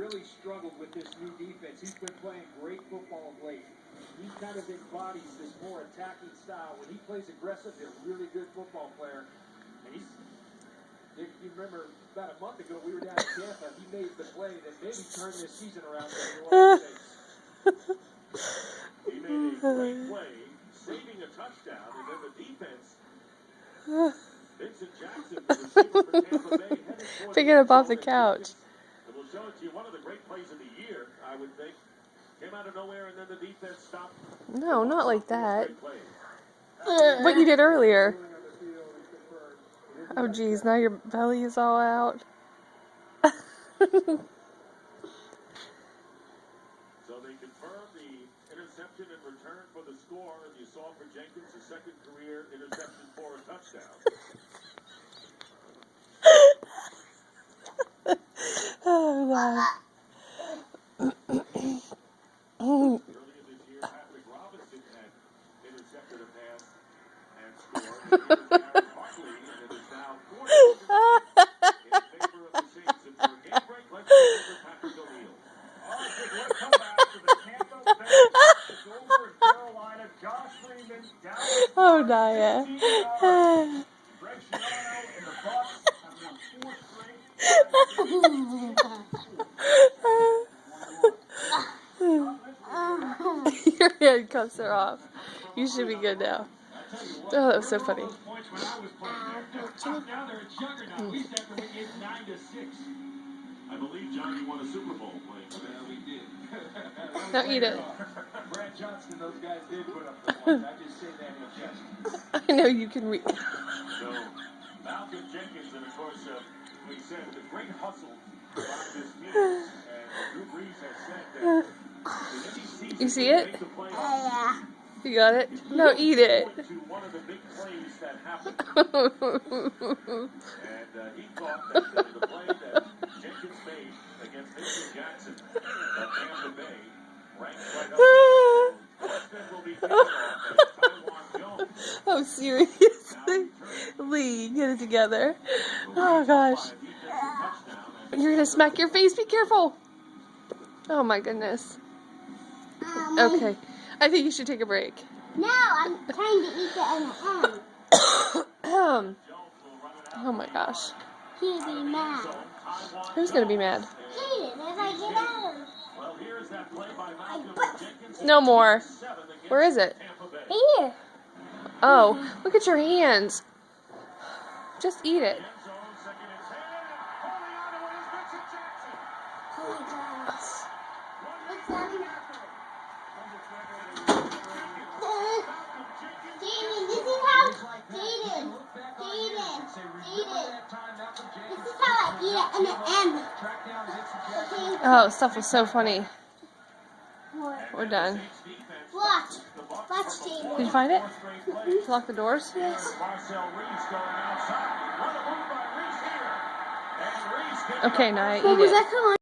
really struggled with this new defense. He's been playing great football of late. He kind of embodies this more attacking style. When he plays aggressive, he's a really good football player. And if you remember, about a month ago, we were down in Tampa. He made the play that maybe turned this season around for New Orleans Saints. He made a great play, saving a touchdown, and then the defense. Vincent Jackson, the receiver for Tampa Bay, headed Pick it up off the couch. And we'll show it to you. One of the great plays of the year, I would think. Came out of nowhere, and then the defense stopped. No, not like that. What you did earlier. Oh, geez, now your belly is all out. So they confirmed the interception in return for the score, and you saw for Jenkins a second career interception for a touchdown. Oh, God. Earlier this year, Patrick Robinson had intercepted a pass and scored. And Aaron Barkley, and it is now 4-2 in favor of the Saints. And for a game break, let's go over Patrick O'Neal. All right, big one comeback for the Tampa Bay. It's over in Carolina. Josh Freeman down Oh, Naya. Greg Schiano and the Bucs have won 4 straight. Your handcuffs are off. You should be good now. Oh, that was so funny. Now they're a juggernaut. We said that we get 9-6. I believe Johnny won a Super Bowl playing for that. We did. Don't eat it. Brad Johnston, those guys did put up the points. I just say that in jest. I know you can read. So, Malcolm Jenkins, and of course, we said the great hustle behind this team. And Drew Brees has said that in any season, You see it? make the playoffs. You got it? No, eat it. To one of the big plays that happened. And he thought that the play that Jenkins made against Vincent Jackson of Tampa Bay ranked right up. Boston will be taken off as Taiwan Jones. Oh, seriously? Lee, get it together. Oh, gosh. You're going to smack your face. Be careful. Oh, my goodness. Okay. I think you should take a break. No, I'm trying to eat the M&M. Oh, my gosh. He'd be mad. Who's going to be mad? Hayden, if I get out of Well, here's that play by Malcolm Jenkins. No more. Where is it? here. Oh, look at your hands. Just eat it. Oh my gosh. What's that? Jaden, this is how. Jaden. This is how I eat an M. Okay. Oh, stuff was so funny. We're done. Watch, Jaden. Did you find it? Did you lock the doors? Yes. Okay, now eat What was it. that called?